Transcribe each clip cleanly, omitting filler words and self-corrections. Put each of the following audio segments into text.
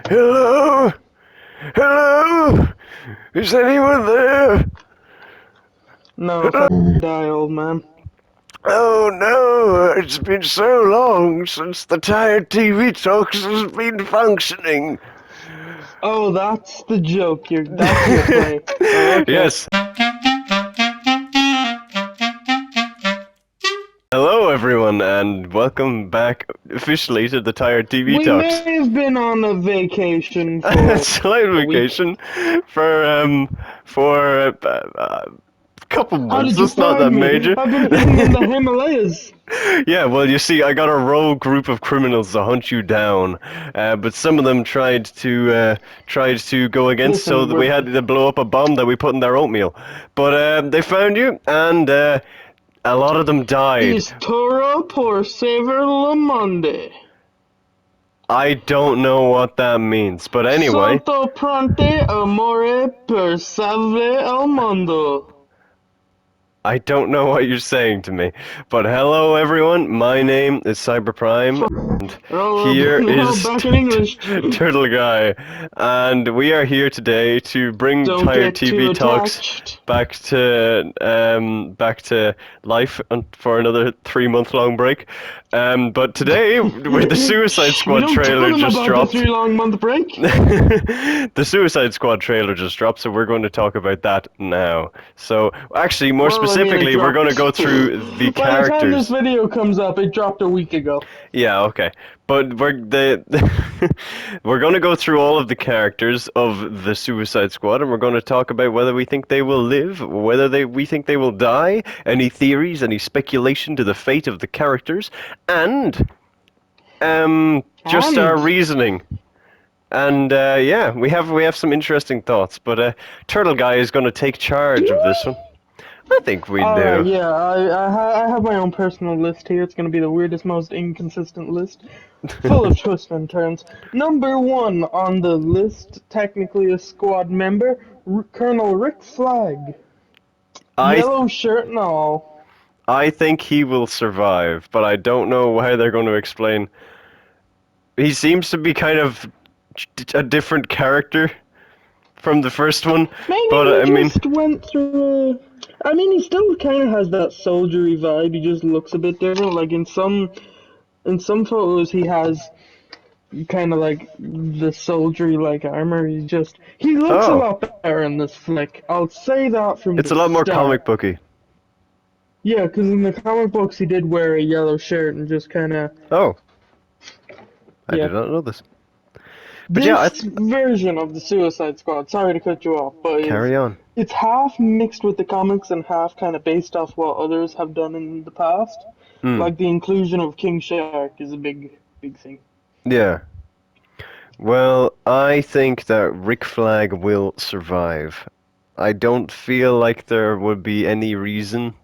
Hello? Hello? Is anyone there? No, fucking die, old man. Oh no, it's been so long since the Tired TV Talks has been functioning. Oh, that's the joke. That's your play. Oh, okay. Yes. Hello everyone and welcome back officially to the Tired TV We Talks. may have been on a vacation for A slight a week. vacation for a couple How months. did you It's not that find me? major. I've been hidden in the Himalayas. Yeah, well, you see, I got a rogue group of criminals to hunt you down, but some of them tried to go against, so Listen, that we had to blow up a bomb that we put in their oatmeal. But they found you, and a lot of them died. is Toro por saver le monde. I don't know what that means, but anyway. Santo prante amore per salve al mondo. I don't know what you're saying to me, but hello everyone, my name is Cyberprime, and here No, is back in English. Turtle Guy, and we are here today to bring Don't Tired get too TV Talks attached. back to life for another 3-month-long break. But today, with the Suicide We Squad don't tell trailer them just about dropped. the 3 month break. The Suicide Squad trailer just dropped, so we're going to talk about that now. So, actually, more Well, I mean, it specifically, we're going to go dropped. through the By the time this characters. video comes up, it dropped a week ago. Yeah, okay. But we're going to go through all of the characters of the Suicide Squad, and we're going to talk about whether we think they will live, whether we think they will die, any theories, any speculation to the fate of the characters, and just our And reasoning. And yeah, we have some interesting thoughts, but Turtle Guy is going to take charge do of this we? one. I think we All right, do. yeah, I have my own personal list here. It's gonna be the weirdest, most inconsistent list, full of twists and turns. Number one on the list, technically a squad member, Colonel Rick Flag, I yellow shirt and all. I think he will survive, but I don't know how they're going to explain. He seems to be kind of a different character from the first one, Maybe but he I mean, just went through. I mean, he still kind of has that soldiery vibe. He just looks a bit different. Like in some photos, he has kind of like the soldiery like armor. He looks a oh, lot better in this flick. I'll say that from it's the a lot more start. comic booky. Yeah, because in the comic books, he did wear a yellow shirt and just kind of Oh, I yeah. did not know this. But yeah, This version of the Suicide Squad, sorry to cut you off, but carry on. it's half mixed with the comics and half kind of based off what others have done in the past. Hmm. Like the inclusion of King Shark is a big thing. Yeah. Well, I think that Rick Flag will survive. I don't feel like there would be any reason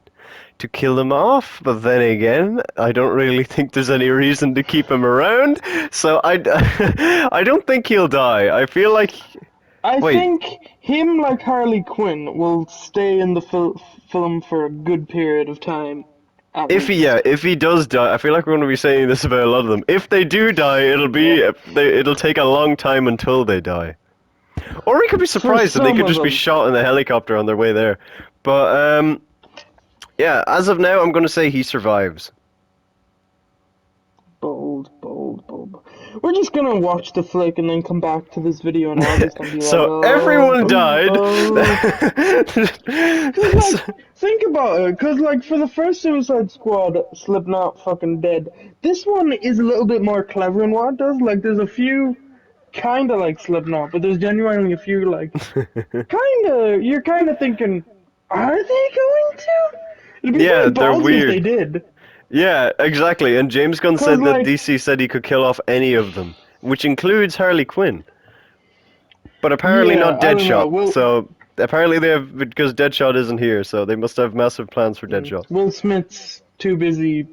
to kill him off, but then again, I don't really think there's any reason to keep him around, so I don't think he'll die. I feel like... I Wait, think him, like Harley Quinn, will stay in the film for a good period of time, at least. if he does die, I feel like we're going to be saying this about a lot of them. If they do die, Yeah. it'll take a long time until they die. Or we could be For surprised and they some could of just be them. shot in a helicopter on their way there. But, yeah, as of now, I'm going to say he survives. Bold, bold, bold. We're just gonna watch the flick and then come back to this video in August and be like, So oh, everyone died. bold. Cause like, think about it. Cause like for the first Suicide Squad, Slipknot fucking dead. This one is a little bit more clever in what it does. Like, there's a few kind of like Slipknot, but there's genuinely a few like You're kind of thinking, are they going to? It'd be Yeah, pretty they're ballsy if they weird. did. Yeah, exactly. And James Gunn Cause said that like, DC said he could kill off any of them, which includes Harley Quinn. But apparently yeah, not I don't know. Deadshot. So apparently they have, because Deadshot isn't here, so they must have massive plans for Deadshot. Will Smith's too busy,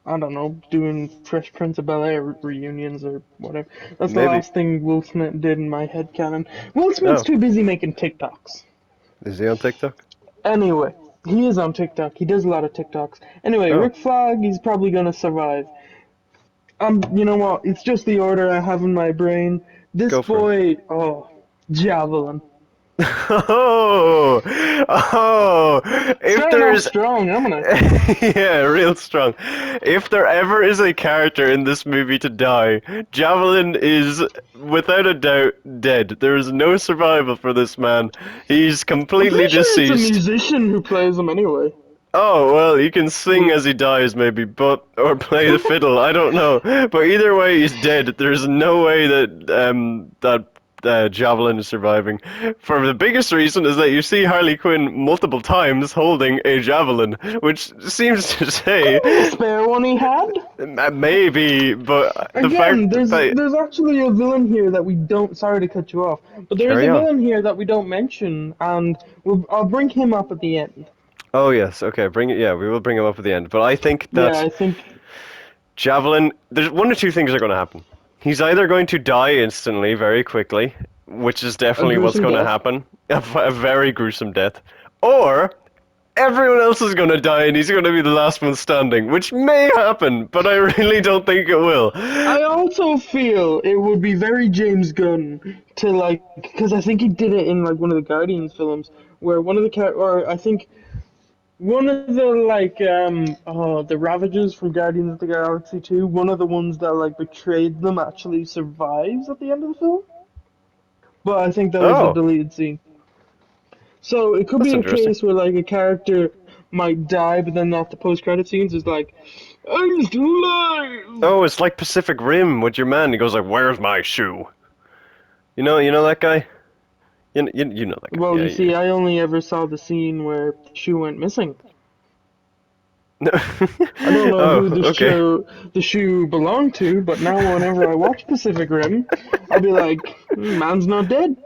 I don't know, doing Fresh Prince of Bel-Air reunions or whatever. That's the Maybe. last thing Will Smith did in my head canon. Will Smith's Oh, too busy making TikToks. is he on TikTok? Anyway, he is on TikTok. He does a lot of TikToks. Anyway, Oh, Rick Flag, he's probably gonna survive. You know what? It's just the order I have in my brain. This Go for it. boy, oh, Javelin. Oh, oh, if Starting off there's, strong, I'm gonna. yeah, real strong. If there ever is a character in this movie to die, Javelin is without a doubt dead. There is no survival for this man. He's I'm completely pretty sure it's a deceased. musician who plays him anyway. Oh, well, he can sing as he dies, maybe, but or play the fiddle. I don't know, but either way, he's dead. There's no way that Javelin is surviving. For the biggest reason is that you see Harley Quinn multiple times holding a javelin, which seems to say The spare one he had. maybe, but the Again, fact there's that there's actually a villain here that we don't. Sorry to cut you off, but there is carry a on. villain here that we don't mention, and I'll bring him up at the end. Oh yes, okay, bring it. Yeah, we will bring him up at the end. But I think Yeah, that I think Javelin, there's one or two things are going to happen. He's either going to die instantly, very quickly, which is a definitely what's gruesome going to death. happen, a very gruesome death, or everyone else is going to die and he's going to be the last one standing, which may happen, but I really don't think it will. I also feel it would be very James Gunn to like, because I think he did it in like one of the Guardians films, where one of the or I think one of the the Ravagers from Guardians of the Galaxy 2, one of the ones that like betrayed them actually survives at the end of the film. But I think that was a Oh, deleted scene. So it could that's be a interesting. case where like a character might die, but then at the post-credit scenes is like, I'm still alive. Oh, it's like Pacific Rim with your man. He goes like, "Where's my shoe?" You know that guy. You know that guy. Well, Yeah, you yeah. see, I only ever saw the scene where the shoe went missing. No. I don't know who Oh, okay. the shoe belonged to, but now whenever I watch Pacific Rim, I'll be like, man's not dead.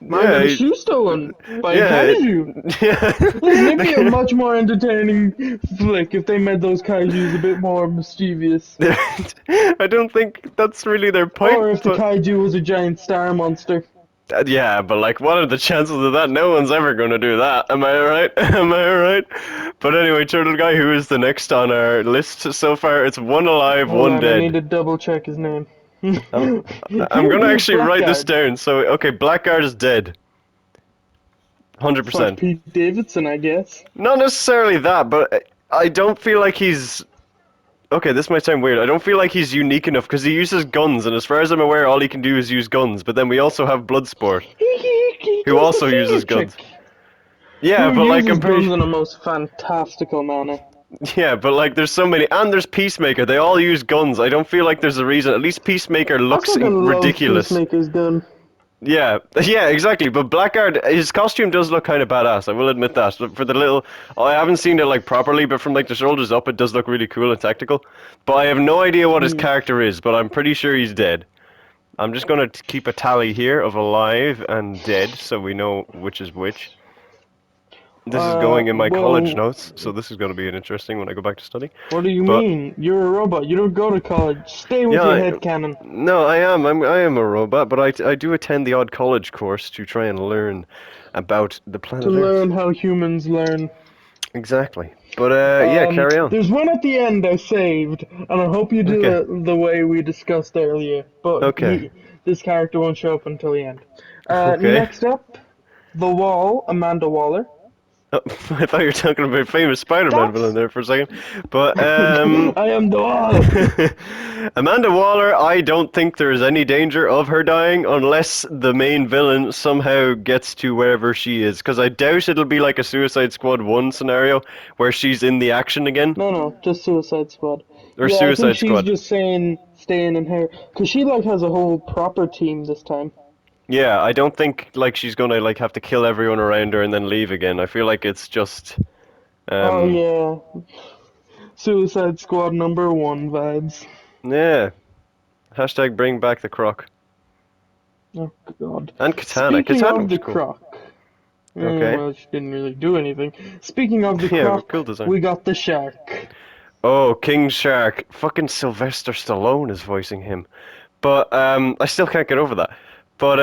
Man got Yeah, a shoe stolen by a yeah, kaiju. Listen, it'd be a yeah. much more entertaining flick if they made those kaijus a bit more mischievous. I don't think that's really their Or point, if the but kaiju was a giant star monster. yeah, but like, what are the chances of that? No one's ever going to do that. Am I right? Am I right? But anyway, Turtle Guy, who is the next on our list so far? It's one alive, Hold one on, I need dead. to double check his name. I'm, I'm gonna actually write this Blackguard. down. So, okay, Blackguard is dead, Fuck 100%. Pete Davidson, I guess. Not necessarily that, but I don't feel like he's. Okay, this might sound weird. I don't feel like he's unique enough because he uses guns, and as far as I'm aware, all he can do is use guns. But then we also have Bloodsport, He who does the also finger uses trick. guns. Yeah, Who but like uses I'm guns pretty. in a most fantastical manner. Yeah, but like there's so many, and there's Peacemaker. They all use guns. I don't feel like there's a reason. At least Peacemaker I looks fucking love ridiculous. Peacemaker's gun. Yeah, yeah, exactly. But Blackguard, his costume does look kind of badass. I will admit that. For the little, I haven't seen it like properly, but from like the shoulders up, it does look really cool and tactical. But I have no idea what his Hmm. character is. But I'm pretty sure he's dead. I'm just gonna keep a tally here of alive and dead, so we know which is which. This is going in my college Well, notes, so this is going to be an interesting when I go back to study. what do you But mean? You're a robot. You don't go to college. Stay with yeah, your head cannon. no, I am a robot, but I do attend the odd college course to try and learn about the To planet Earth. learn how humans learn. Exactly. But yeah, carry on. There's one at the end I saved, and I hope you do Okay. it the way we discussed earlier. But Okay. this character won't show up until the end. Okay. Next up, The Wall, Amanda Waller. Oh, I thought you were talking about a famous Spider-Man villain That's there for a second. But I am the Wall. Amanda Waller, I don't think there's any danger of her dying unless the main villain somehow gets to wherever she is. Because I doubt it'll be like a Suicide Squad 1 scenario where she's in the action again. No, just Suicide Squad. Or Yeah, I think Suicide she's Squad. just staying in her, cause she like has a whole proper team this time. Yeah, I don't think like she's gonna like have to kill everyone around her and then leave again. I feel like it's just Oh um yeah, Suicide Squad #1 vibes. yeah. Hashtag bring back the croc. Oh god. And Katana. Speaking Katana of was the cool. Croc, Okay. well, she didn't really do anything. Speaking of the Yeah, Croc, cool design. we got the Shark. Oh, King Shark. Fucking Sylvester Stallone is voicing him. But I still can't get over that. But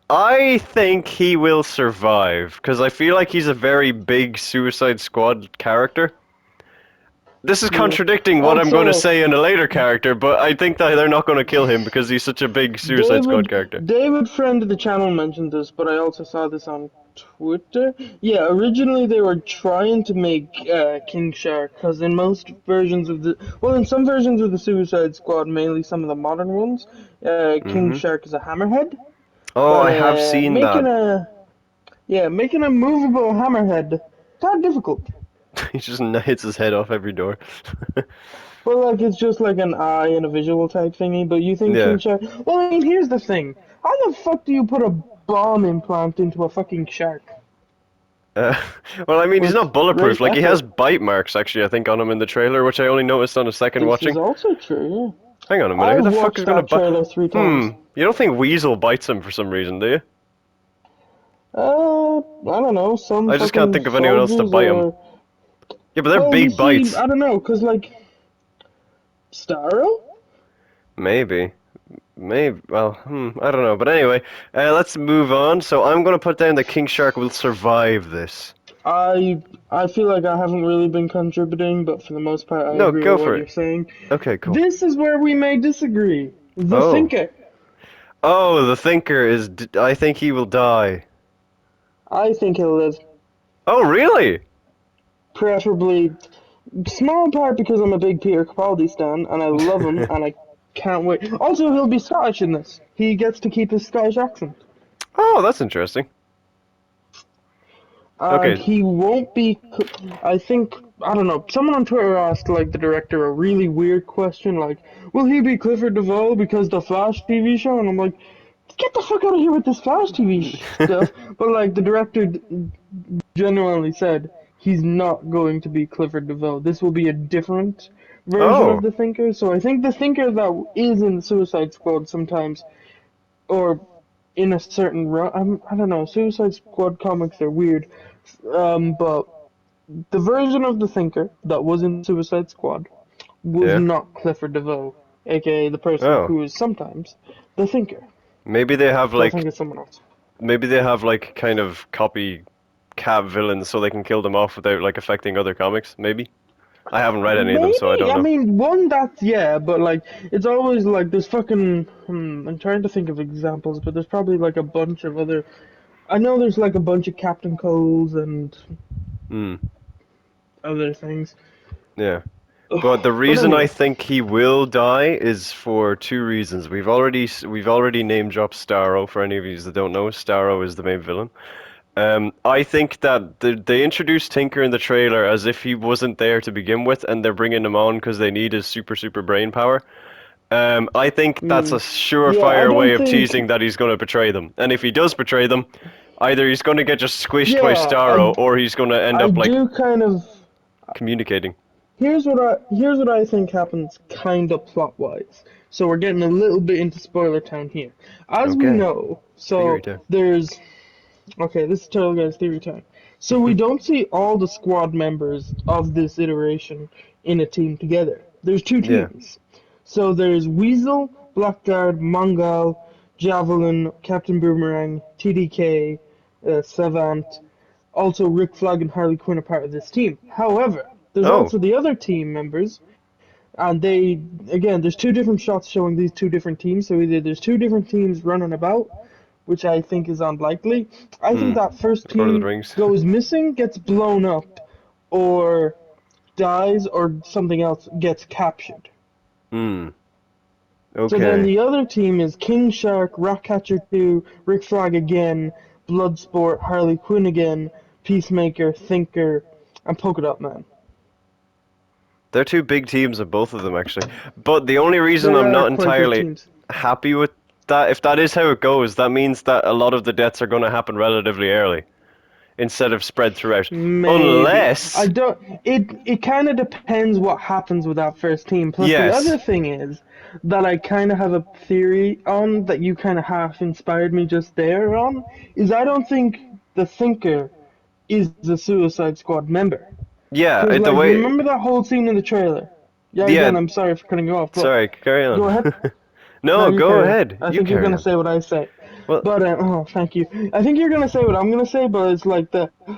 I think he will survive because I feel like he's a very big Suicide Squad character. This is Yeah. contradicting what I'm going to Also, say in a later character, but I think that they're not going to kill him because he's such a big Suicide Squad character. David, friend of the channel, mentioned this, but I also saw this on Twitter. Yeah, originally they were trying to make King Shark, because in most versions of in some versions of the Suicide Squad, mainly some of the modern ones, King Hmm. Shark is a hammerhead. Oh, But I have seen that. making a movable hammerhead, not difficult. He just hits his head off every door. But like it's just like an eye and a visual type thingy. But you think Yeah. King Shark? Well, I mean, here's the thing: how the fuck do you put a bomb implant into a fucking shark Uh, well, I mean, he's with not bulletproof. great Like, he has effort? bite marks, actually, I think, on him in the trailer, which I only noticed on a second This is watching. also true. Hang on a Yeah. minute, who I've the fuck is watched gonna that bite? trailer 3 times. You don't think Weasel bites him for some reason, do you? I don't know. Some I just can't fucking think of anyone else to soldiers bite him. or Yeah, but they're well, you big see, bites. I don't know, cause like Starro. Maybe. Maybe. Well, I don't know. But anyway, let's move on. So I'm gonna put down that King Shark will survive this. I feel like I haven't really been contributing, but for the most part, I No, agree with go what for you're it. saying. Okay, cool. This is where we may disagree. The Oh. Thinker. Oh, the Thinker is. I think he will die. I think he'll live. Oh, really? Preferably, small part because I'm a big Peter Capaldi stan, and I love him, and I can't wait. Also, he'll be Scottish in this. He gets to keep his Scottish accent. Oh, that's interesting. And Okay. he won't be. I think I don't know. Someone on Twitter asked like the director a really weird question, like, "Will he be Clifford DeVoe because the Flash TV show?" And I'm like, "Get the fuck out of here with this Flash TV stuff." But like the director genuinely said, he's not going to be Clifford DeVoe. This will be a different version of Oh. the Thinker. So I think the Thinker that is in the Suicide Squad sometimes, or in a certain run, I don't know. Suicide Squad comics are weird. But the version of the Thinker that was in Suicide Squad was Yeah. not Clifford DeVoe, aka the person Oh. who is sometimes the Thinker. Maybe they have So I think like. it's someone else. Maybe they have like kind of copycat villains so they can kill them off without like affecting other comics. Maybe. I haven't read any of them, so I Maybe, don't I know. mean, one that's, yeah, but like, it's always like this fucking. I'm trying to think of examples, but there's probably like a bunch of other. I know there's like a bunch of Captain Coles and Hmm. other things. Yeah. But the But reason I anyway, think he will die is for two reasons. We've already name dropped Starro. For any of you that don't know, Starro is the main villain. I think that they introduced Tinker in the trailer as if he wasn't there to begin with, and they're bringing him on because they need his super brain power. I think that's a mm, yeah, I surefire way don't of think. teasing that he's going to betray them. And if he does betray them, either he's going to get just squished by Yeah, Starro, or he's going to end I up like do kind of. communicating. Here's what I think happens kind of plot wise. So we're getting a little bit into spoiler town here. As we Okay, know, theory so time. there's okay, this is Turtle Guys theory time. So we don't see all the squad members of this iteration in a team together. There's two Yeah. teams. So there's Weasel, Blackguard, Mongol, Javelin, Captain Boomerang, TDK, Savant. Also, Rick Flag and Harley Quinn are part of this team. However, there's Oh. also the other team members, and there's two different shots showing these two different teams. So either there's two different teams running about, which I think is unlikely. I think Hmm. that first Lord of the team Rings. goes missing, gets blown up, or dies, or something else gets captured. Hmm. So then Okay. the other team is King Shark, Ratcatcher 2, Rick Flag again, Bloodsport, Harley Quinn again, Peacemaker, Thinker, and Polka Dot Man. They're two big teams of both of them, actually. But the only reason They I'm are not quite big entirely teams. happy with that, if that is how it goes, that means that a lot of the deaths are going to happen relatively early instead of spread throughout. Maybe. I Unless, don't. It kind of depends what happens with that first team. Plus, the yes, other thing is that I kind of have a theory on that you kind of half inspired me just there on is I don't think the Thinker is the Suicide Squad member. yeah, Cause the like, way, remember that whole scene in the trailer? Yeah. yeah, Again, I'm sorry for cutting you off, but sorry, carry go on. ahead. No, No, you go carry on. ahead. I You think you're carry gonna on. say what I say. Well, But oh, thank you. I think you're gonna say what I'm gonna say, but it's like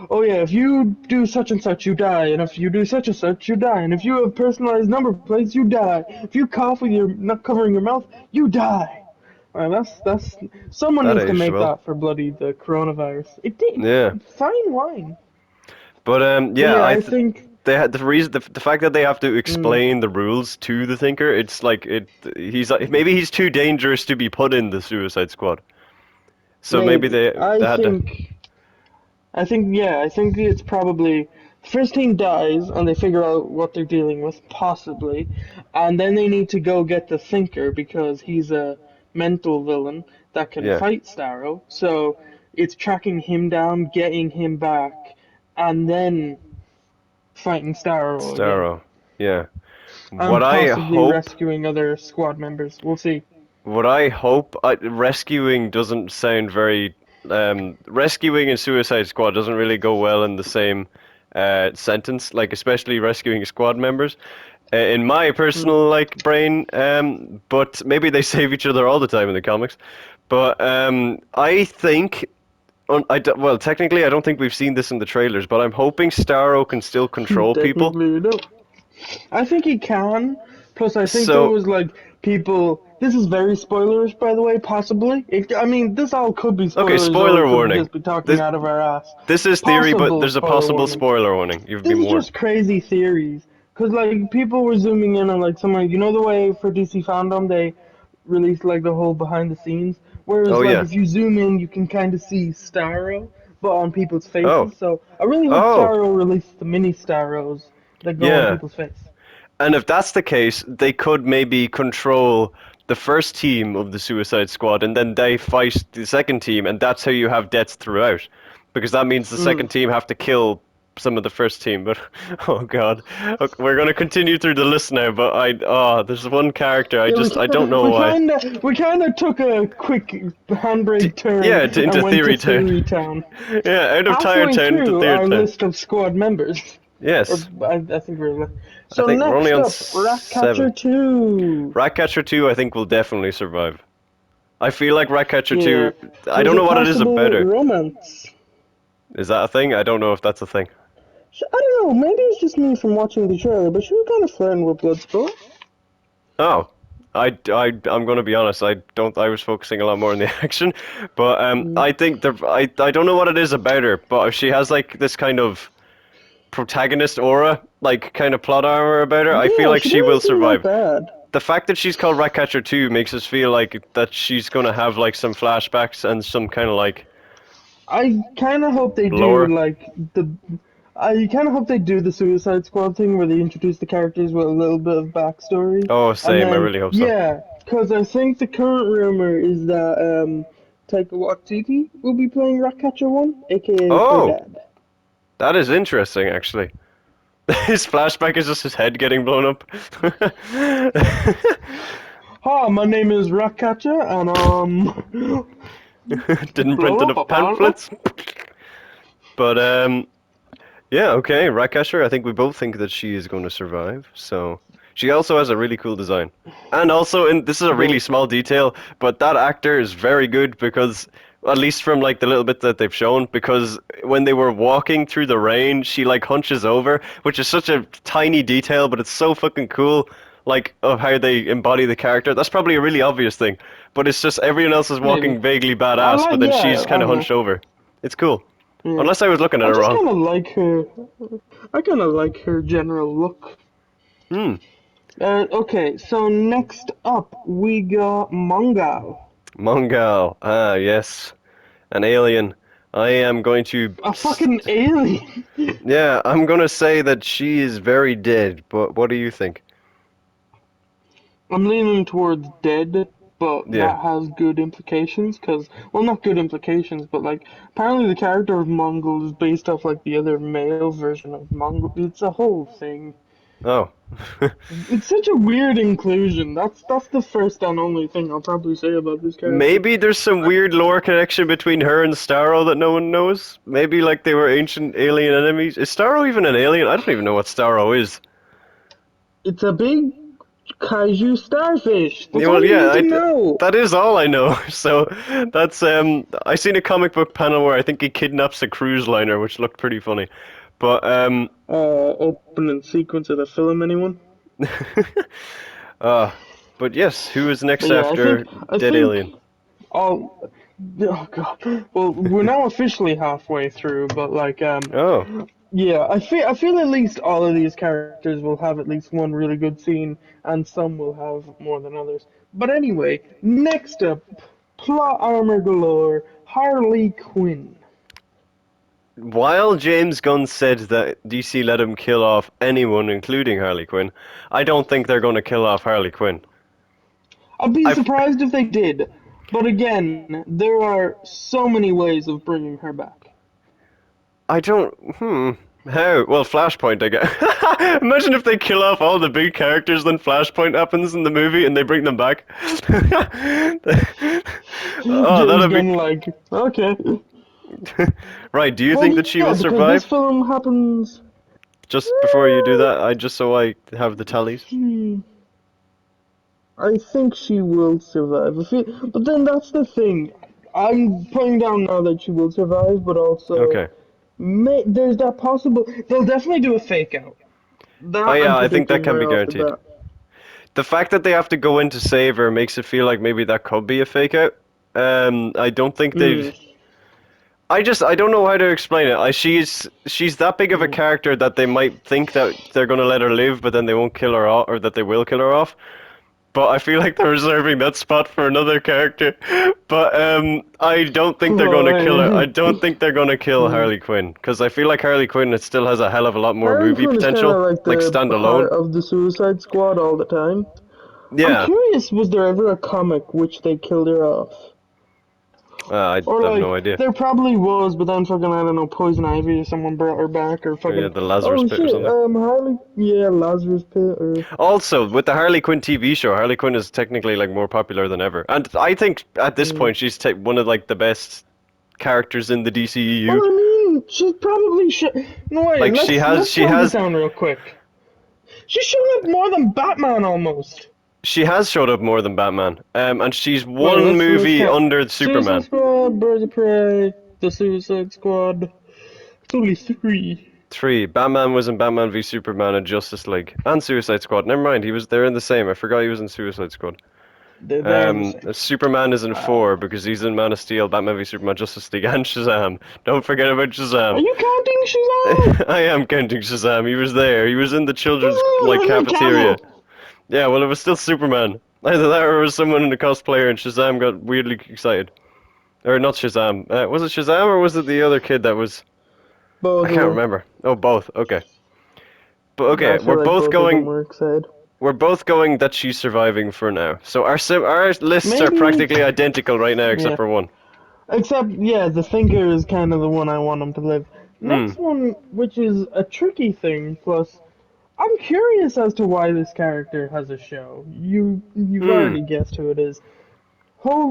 oh yeah, if you do such and such, you die, and if you do such and such, you die, and if you have personalized number plates, you die. If you cough with your not covering your mouth, you die. That's someone that needs to aged make well. that for bloody the coronavirus. It did Yeah. fine wine. But But yeah, yeah, I think. they had the fact that they have to Mm, explain the rules to the Thinker. It's like he's maybe he's too dangerous to be put in the Suicide Squad. So maybe maybe they had to. I think it's probably the first team dies and they figure out what they're dealing with, possibly, and then they need to go get the Thinker because he's a mental villain that can Yeah, fight Starro. So it's tracking him down, getting him back, and then fighting Starro again, Starro. Yeah. What and I possibly hope, rescuing other squad members. We'll see. rescuing doesn't sound very. Rescuing and Suicide Squad doesn't really go well in the same sentence. Like especially rescuing squad members. In my Mm. personal like brain, but maybe they save each other all the time in the comics. But I think well, technically, I don't think we've seen this in the trailers, but I'm hoping Starro can still control people. Technically, no. I think he can. Plus, I think there So, was like people. This is very spoilerish, by the way. Possibly. I mean, this all could be okay, spoilers, or we spoiler could warning. just be talking This out of our ass. this is theory, but Possible there's a spoiler possible warning. spoiler warning. You've This been is warned. just crazy theories. Cause like people were zooming in on like someone, you know the way for DC fandom they released like the whole behind the scenes. Whereas Oh like yeah. if you zoom in, you can kind of see Starro, but on people's Oh. faces. So I really hope Oh. Starro released the mini Starros that go on Yeah. people's face. And if that's the case, they could maybe control the first team of the Suicide Squad, and then they fight the second team, and that's how you have deaths throughout. Because that means the Mm. second team have to kill some of the first team. But oh god, okay, we're gonna continue through the list now. But there's one character Yeah, I don't know why. we kind of took a quick handbrake turn Yeah, and into went to Theory Town. Theory Town. Yeah, out of Tire Halfway Town into through Theory our Town. list of squad members, or Yes, I think we're. I So think we're only next on up, Ratcatcher 7. 2. Ratcatcher 2, I think will definitely survive. I feel like Ratcatcher Yeah, 2. I there's don't a know what it is about possible her. romance. Is that a thing? I don't know if that's a thing. I don't know, maybe it's just me from watching the trailer, but she was kind of flirting with Bloodsport. Oh, I'm going to be honest. I don't. I was focusing a lot more on the action, but Mm. I think I don't know what it is about her, but she has like this kind of protagonist aura, like kind of plot armor about her. I feel Yeah, like she she doesn't will seem that survive. bad. The fact that she's called Ratcatcher 2 makes us feel like that she's going to have like some flashbacks and some kind of like I kind of hope they do lore. like the. I kind of hope they do the Suicide Squad thing where they introduce the characters with a little bit of backstory, Oh, and same. I then really hope so. yeah, because I think the current rumor is that Taika Waititi will be playing Ratcatcher 1, aka her Oh, dad. that is interesting, actually. His flashback is just his head getting blown up. Hi, my name is Ratcatcher, and Didn't print blow up enough apparently. pamphlets. But yeah, okay, Ratcatcher. I think we both think that she is going to survive. So she also has a really cool design, and also, and this is a She really does. small detail, but that actor is very good because, at least from like the little bit that they've shown, because when they were walking through the rain, she like hunches over, which is such a tiny detail, but it's so fucking cool. Like of how they embody the character. That's probably a really obvious thing, but it's just everyone else is Maybe. walking vaguely I badass, like, but then yeah, she's I kind of don't know. hunched over. It's cool. Yeah. Unless I was looking at I it just wrong. kind of like her. I kind of like her general look. Hmm. Okay, so next up we got Mongal. Mongal. Ah, yes. An alien. I am going to. A fucking alien. Yeah, I'm gonna say that she is very dead, but what do you think? I'm leaning towards dead, but Yeah. that has good implications, because, well, not good implications, but, like, apparently the character of Mongol is based off, like, the other male version of Mongol. It's a whole thing. Oh. It's such a weird inclusion. That's the first and only thing I'll probably say about this character. Maybe there's some weird lore connection between her and Starro that no one knows. Maybe like they were ancient alien enemies. Is Starro even an alien? I don't even know what Starro is. It's a big Kaiju starfish. That's Yeah, all well, you yeah, need to know. that is all I know. So that's I seen a comic book panel where I think he kidnaps a cruise liner, which looked pretty funny. But Opening sequence of the film, anyone? uh, but yes, who is But next yeah, after I Dead think Alien? all. Oh god. Well, we're now officially halfway through, but like, Oh, yeah, I feel at least all of these characters will have at least one really good scene, and some will have more than others. But anyway, next up, plot armor galore, Harley Quinn. while James Gunn said that DC let him kill off anyone, including Harley Quinn, I don't think they're going to kill off Harley Quinn. I'd be I surprised if they did, but again, there are so many ways of bringing her back. I don't. How? Well, Flashpoint, I guess. Imagine if they kill off all the big characters, then Flashpoint happens in the movie and they bring them back. Oh, James that'd be. Gunn, like, okay. Right, do you Well, think that she yeah, will because this survive? film happens. Just before you do that, just so I have the tallies. Hmm, I think she will survive. But then that's the thing. I'm putting down now that she will survive, but also Okay. there's that possible. They'll definitely do a fake out. Oh That I'm yeah, I think that predicting can right be off the guaranteed. bat. The fact that they have to go in to save her makes it feel like maybe that could be a fake out. I don't think they'd. Hmm. I don't know how to explain it. She's that big of a Hmm. character that they might think that they're gonna let her live, but then they won't kill her off, or that they will kill her off. But I feel like they're reserving that spot for another character. But I don't think they're gonna kill her. I don't think they're gonna kill Hmm. Harley Quinn because I feel like Harley Quinn it still has a hell of a lot more Harley movie Quinn is kind potential, of like like the standalone. heart of the Suicide Squad all the time. I'm Yeah, curious, was there ever a comic which they killed her off? I Or have no like, idea. there probably was, but then fucking, I don't know, Poison Ivy or someone brought her back, or Or yeah, fucking, the Lazarus oh Pit or shit, something. Harley, yeah, Lazarus Pit, or, Also, with the Harley Quinn TV show, Harley Quinn is technically like more popular than ever, and I think at this mm. point she's one of like the best characters in the DCEU. Well, I mean, she's probably no wait, Like let's she calm this has down real quick. She showed up more than Batman almost. she has showed up more than Batman, and she's Wait, one let's movie count. under Suicide Superman. Squad, Birds of Prey, The Suicide Squad. It's only three. Three. Batman was in Batman v Superman and Justice League and Suicide Squad. Never mind, he was there in the same. I forgot he was in Suicide Squad. They're there in the same. Superman is in Uh, four because he's in Man of Steel, Batman v Superman, Justice League, and Shazam. Don't forget about are Shazam. you counting Shazam? I am counting Shazam. He was there. He was in the children's like Ooh, the cafeteria. camel. Yeah, well, it was still Superman. Either that or it was someone in a cosplayer, and Shazam got weirdly excited. Or not Shazam. Was it Shazam or was it the other kid that was? Both I of can't them. remember. Oh, both. Okay. But okay, I feel like both of them were excited. we're both going that she's surviving for now. So our lists are Maybe. practically identical right now, except Yeah. for one. Except, yeah, the thinker is kind of the one I want him to live. Hmm. Next one, which is a tricky thing, plus, I'm curious as to why this character has a show. You've already guessed who it is.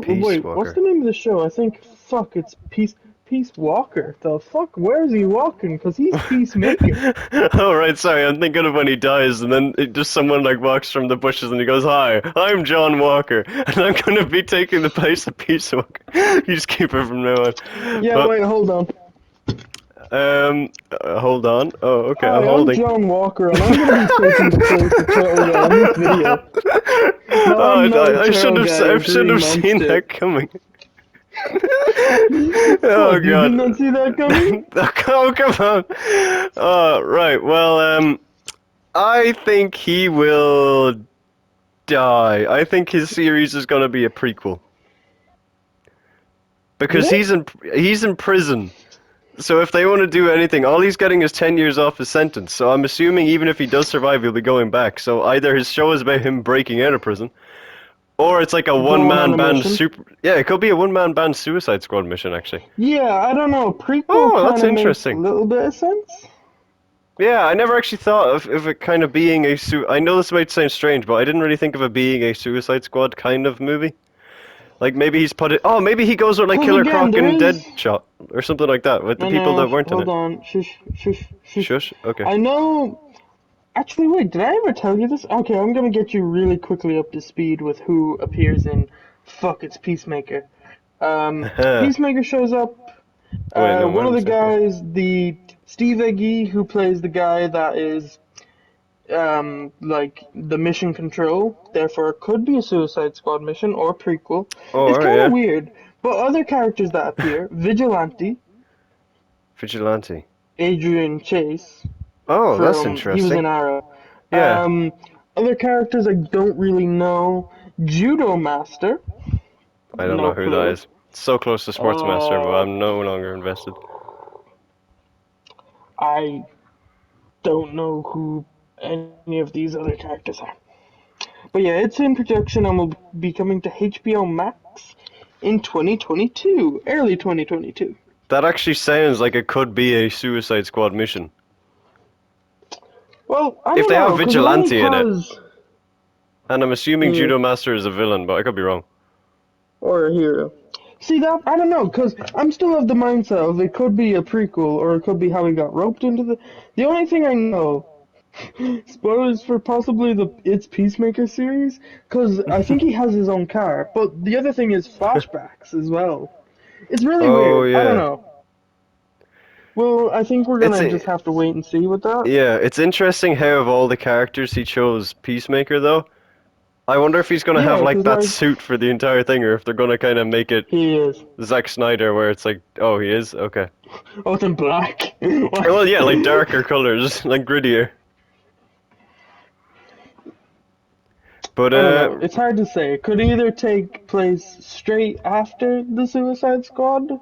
Peace Wait, what's Walker. the name of the show? I think, it's Peace Walker. The fuck, where is he walking? Cause he's Peacemaker. Oh right, sorry. I'm thinking of when he dies, and then just someone like walks from the bushes, and he goes, "Hi, I'm John Walker, and I'm gonna be taking the place of Peace Walker." You just keep it from now on. Yeah, But, wait, hold on. hold on. Oh, okay. Hi, I'm I'm holding. John Walker, and I'm gonna be taking the place of Turtle Guy in this video. No, Oh, I'm not I should Turtle have. Guy, I or should Green have seen Monster. that coming. Oh What, you did not god. see that coming? Oh come on. Right. Well, I think he will die. I think his series is gonna be a prequel because What? he's in prison. So if they want to do anything, all he's getting is 10 years off his sentence. So I'm assuming even if he does survive, he'll be going back. So either his show is about him breaking out of prison, or it's like a Going on one-man a band mission? super. Yeah, it could be a one-man band Suicide Squad mission actually. Yeah, I don't know. Prequel Oh, that's kind of makes a interesting. little bit of sense. Yeah, I never actually thought of it kind of being a I know this might sound strange, but I didn't really think of it being a Suicide Squad kind of movie. Like maybe he's put it. Oh, maybe he goes with like 'Cause Killer again, Croc and there is- Deadshot or something like that with the No, people no, that weren't in hold it. on. Shush. Shush. Okay. I know Actually, wait, did I ever tell you this? Okay, I'm gonna get you really quickly up to speed with who appears in Fuck It's Peacemaker. Wait, Peacemaker shows up. no, we're One on of the the same page. guys, the Steve Agee, who plays the guy that is like the mission control, therefore it could be a Suicide Squad mission or prequel. Oh, It's alright, kind of yeah. weird, but other characters that appear, Vigilante, Vigilante. Adrian Chase Oh, that's from he was interesting. in Arrow. Yeah. Um, Other characters I don't really know. Judo Master, I don't know no who that clue. is. So close to Sportsmaster, but Uh, I'm no longer invested. I don't know who any of these other characters are. But yeah, it's in production and will be coming to HBO Max in 2022, early 2022. That actually sounds like it could be a Suicide Squad mission. Well, I If don't they have know, because it only Vigilante in it, has and I'm assuming mm, Judo Master is a villain, but I could be wrong. or a hero. See that? I don't know, because I'm still of the mindset of it could be a prequel or it could be how he got roped into the. The only thing I know, spoilers for possibly the It's Peacemaker series, because I think he has his own car. But the other thing is flashbacks as well. It's really Oh weird. I don't yeah. know. Well, I think we're It's gonna a, just have to wait and see with that. yeah, it's interesting how of all the characters he chose Peacemaker though. I wonder if he's gonna have Yeah, like because that like suit for the entire thing, or if they're gonna kind of make it he is. Zack Snyder, where it's like, oh, he is okay. Oh, it's in black. Well, yeah, like darker colors, like grittier. But I don't know. It's hard to say. It could either take place straight after the Suicide Squad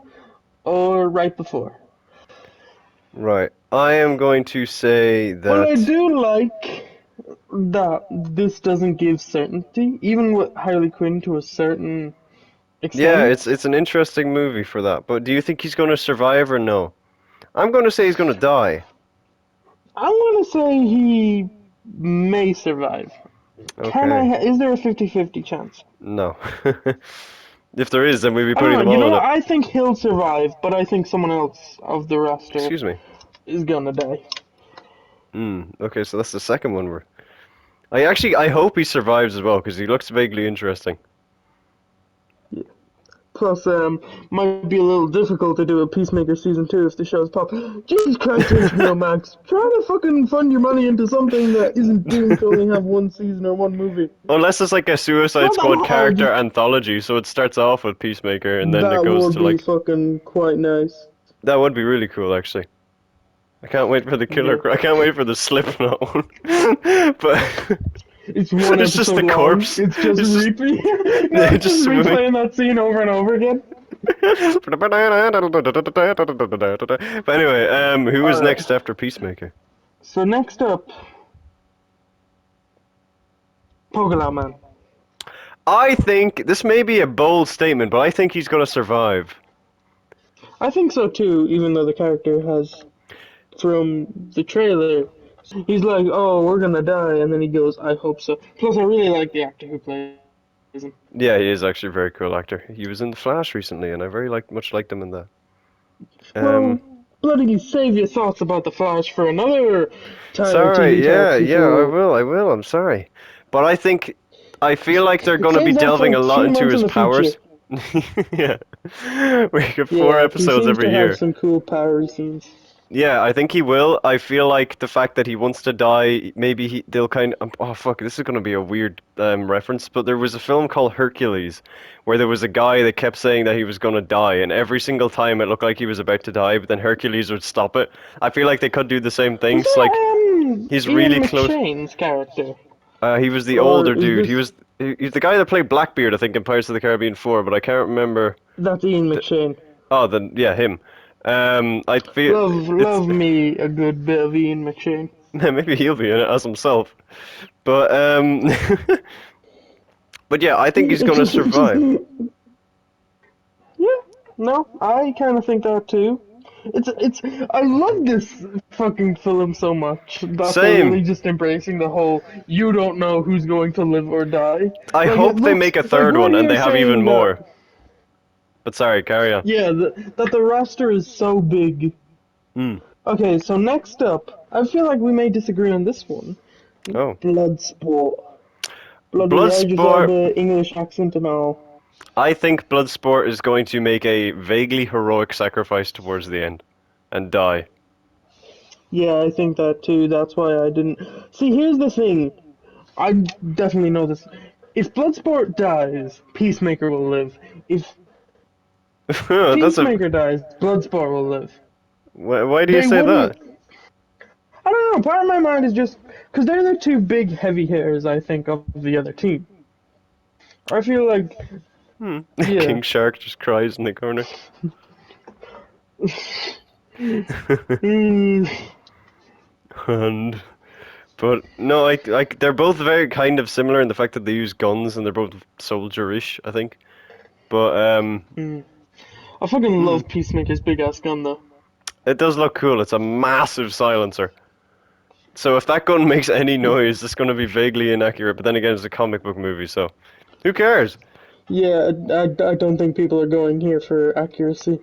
or right before. right. I am going to say But I that. do like that this doesn't give certainty, even with Harley Quinn to a certain Yeah, extent. it's an interesting movie for that. But do you think he's gonna survive or no? I'm gonna say he's gonna die. I'm gonna say he may survive. Okay. Is there a 50-50 chance? No. If there is, then we'd be I don't putting know. them You all know in what? it. I think he'll survive, but I think someone else of the roster Excuse me. is gonna die. Okay, so that's the second one. I hope he survives as well because he looks vaguely interesting. Plus, might be a little difficult to do a Peacemaker season 2 if the show's pop. Jesus Christ, HBO Max, try to fucking fund your money into something that isn't doomed to only have one season or one movie. Unless it's like a It's Suicide not Squad that hard. character anthology, so it starts off with Peacemaker and then it That goes would to be like fucking quite nice. that would be really cool actually. I can't wait for the Yeah. I can't wait for the Slipknot one. But It's one it's just episode the long. corpse. It's just It's just no, yeah, it's just just swimming. replaying that scene over and over again. But anyway, who is Alright. next after Peacemaker? So next up, Pokemon Man. I think this may be a bold statement, but I think he's gonna survive. I think so too, even though the character has, from the trailer, he's like, oh, we're gonna die, and then he goes, I hope so. Plus, I really like the actor who plays him. Yeah, he is actually a very cool actor. He was in The Flash recently, and I very much liked him in that. Well, Um, bloody save your thoughts about The Flash for another time of sorry, TV talk yeah, before. I will. I'm sorry, but I feel like they're gonna be Save that delving for a lot 3 into months in his the future. powers. Yeah, we get four Yeah, he episodes seems every to have year. some cool power scenes. Yeah, I think he will. I feel like the fact that he wants to die, maybe they'll kind of. Oh fuck, this is gonna be a weird reference, but there was a film called Hercules, where there was a guy that kept saying that he was gonna die, and every single time it looked like he was about to die, but then Hercules would stop it. I feel like they could do the same Was things. Like that he's Ian really close. McShane's character? He was the Or older is dude. this. He's the guy that played Blackbeard, I think, in Pirates of the Caribbean 4, but I can't remember. That's Ian McShane. Oh, then yeah, him. I feel it's Love me a good bit of Ian McShane. maybe he'll be in it as himself. But but yeah, I think he's It's gonna just, it's just, survive. yeah, no, I kind of think that too. I love this fucking film so much that they're Same. really just embracing the whole you don't know who's going to live or die. I Like, it hope they looks make a like third we're one and here they have even saying more. that, But sorry, carry on. yeah, that the roster is so big Hmm. Okay, so next up, I feel like we may disagree on this one. Oh, Bloodsport. Blood with Idris Bloodsport. Elba, English accent and all. I think Bloodsport is going to make a vaguely heroic sacrifice towards the end and die. Yeah, I think that too. That's why I didn't. See, here's the thing. I definitely know this. If Bloodsport dies, Peacemaker will live. If That's a. Peacemaker dies, Bloodsport will live. Why do you They say that? wouldn't. I don't know. Part of my mind is just because they're the two big heavy hitters. I think of the other team. I feel like, Hmm. yeah. King Shark just cries in the corner. Mm, And but no, they're both very kind of similar in the fact that they use guns and they're both soldier-ish, I think. But mm. I fucking hmm, love Peacemaker's big ass gun though. it does look cool. It's a massive silencer. So if that gun makes any noise, it's going to be vaguely inaccurate. But then again, it's a comic book movie, so who cares? Yeah, I don't think people are going here for accuracy.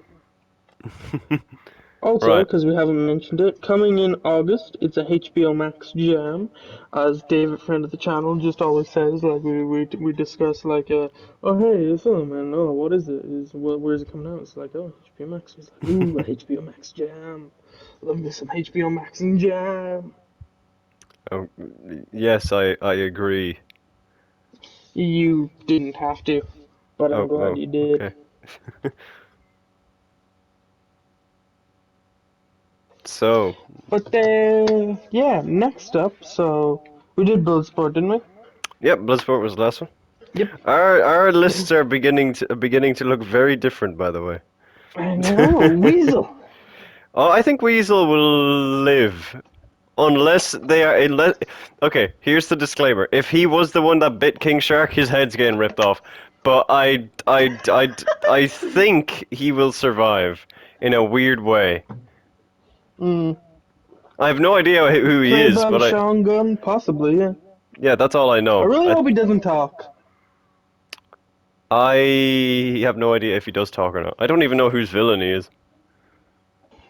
Also, Right. because we haven't mentioned it, coming in August, it's a HBO Max jam, as David, friend of the channel, just always says. Like we discuss like, oh hey, the film, and oh what is it? Where's it coming out? It's like, oh, HBO Max. He's like, ooh, a HBO Max jam. Love me some HBO Max and jam. Oh, yes, I agree. You didn't have to, but I'm Oh, glad oh, you did. okay. So, But yeah, next up, so we did Bloodsport, didn't we? yep, Bloodsport was the last one. Yep. Our lists are beginning to look very different, by the way. I know, Weasel. Oh, I think Weasel will live. Unless. Okay, here's the disclaimer. If he was the one that bit King Shark, his head's getting ripped off. But I think he will survive in a weird way. Mm. I have no idea who he Played is, by but Sean Gunn, possibly, yeah. yeah, that's all I I know. really hope he doesn't talk. I have no idea if he does talk or not. I don't even know whose villain he is.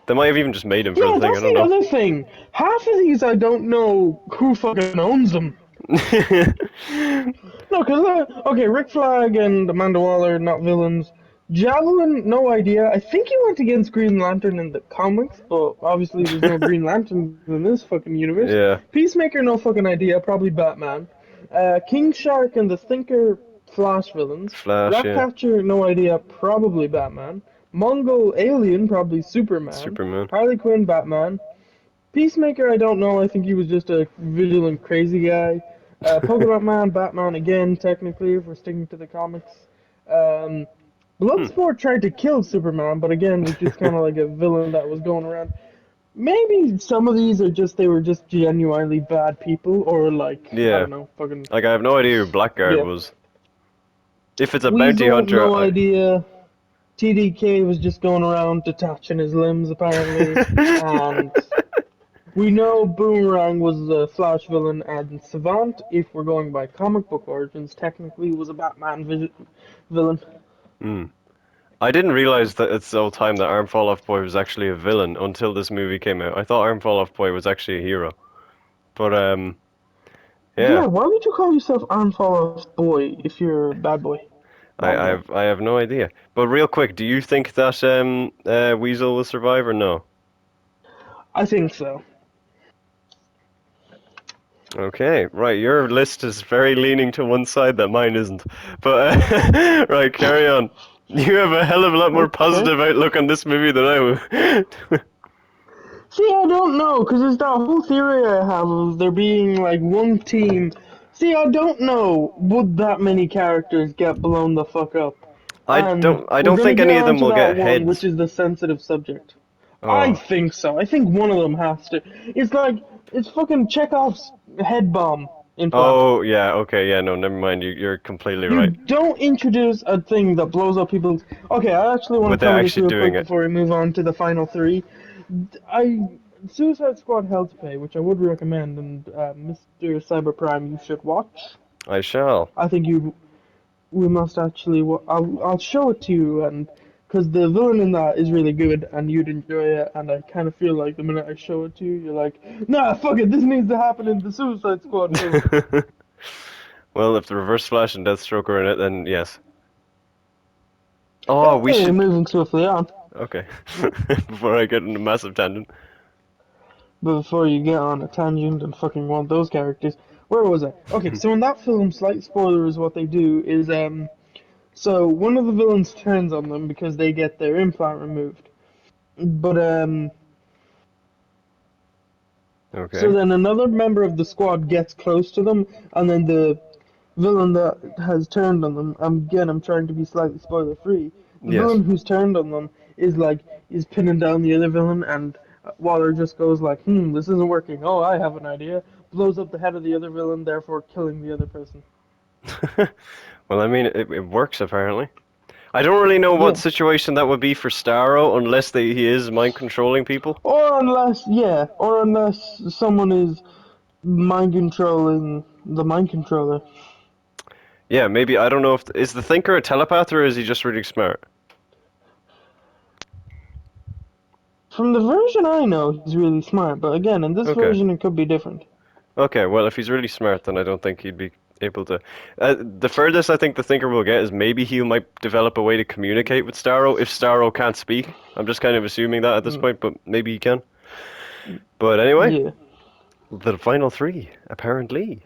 They might have even just made him for the Yeah, thing. I that's don't the know. other thing. Half of these I don't know who fucking owns them. No, because, okay, Rick Flag and Amanda Waller, not villains. Javelin, no idea. I think he went against Green Lantern in the comics, but obviously there's no Green Lantern in this fucking universe. Yeah, Peacemaker, no fucking idea. Probably Batman. King Shark and the Thinker, Flash villains. Flash. Yeah, Ratcatcher, no idea. Probably Batman. Mongol Alien, probably Superman. Superman. Harley Quinn, Batman. Peacemaker, I don't know. I think he was just a vigilant, crazy guy. Polka Man, Batman again, technically, if we're sticking to the comics. Um, Hmm. Bloodsport tried to kill Superman, but again, was just kind of like a villain that was going around. Maybe some of these are just, they were just genuinely bad people, or like, I Yeah, don't know, fucking, like I have no idea who Blackguard yeah. was. If it's a bounty Weasel, hunter, no idea. TDK was just going around detaching his limbs, apparently. And we know Boomerang was the Flash villain, and Savant, if we're going by comic book origins, technically was a Batman villain. Hmm. I didn't realize that it's the whole time that Arm Fall Off Boy was actually a villain until this movie came out. I thought Arm Fall Off Boy was actually a hero. But Yeah, yeah, why would you call yourself Unfollow Boy if you're a bad boy? Bad boy. I have no idea. But real quick, do you think that Weasel will survive or no? I think so. Okay, right. Your list is very leaning to one side that mine isn't. But right, carry on. You have a hell of a lot more Okay. positive outlook on this movie than I would. See, I don't know, because there's that whole theory I have of there being like one team. See, I don't know would that many characters get blown the fuck up. And I we're don't gonna think get any of on them to will that get one, which heads. is the sensitive subject. I Oh. think so. I think one of them has to. It's like it's fucking Chekhov's head bomb implant. Oh, yeah, okay, yeah, no, never mind. You're completely You right. don't introduce a thing that blows up people's. Okay, I actually want to Without cover this actually real doing quick it. before we move on to the final three. I Suicide Squad Hell to Pay, which I would recommend, and Mr. Cyberprime, you should watch. I shall. I think you we must actually. I'll show it to you, and because the villain in that is really good and you'd enjoy it. And I kind of feel like the minute I show it to you, you're like, nah, fuck it, this needs to happen in the Suicide Squad film. Well, if the Reverse Flash and Deathstroke are in it, then yes. Oh, we Anyway, should. moving swiftly on. Okay. Before I get in a massive tangent. But before you get on a tangent and fucking want those characters, where was I? Okay, so in that film, slight spoiler is what they do is so one of the villains turns on them because they get their implant removed. But so Okay. then another member of the squad gets close to them, and then the villain that has turned on them. Again, I'm trying to be slightly spoiler free. The Yes. villain who's turned on them is pinning down the other villain, and Waller just goes like, this isn't working. Oh, I have an idea. Blows up the head of the other villain, therefore killing the other person. Well, I mean, it works apparently. I don't really know what Yeah. situation that would be for Starro unless he is mind controlling people. Or unless someone is mind controlling the mind controller. Yeah, maybe I don't know if is the Thinker a telepath or is he just really smart? From the version I know, he's really smart, but again, in this Okay. version, it could be different. Okay, well, if he's really smart, then I don't think he'd be able to. The furthest I think the Thinker will get is maybe he might develop a way to communicate with Starro if Starro can't speak. I'm just kind of assuming that at this Mm, point, but maybe he can. But anyway, yeah. the final three, apparently.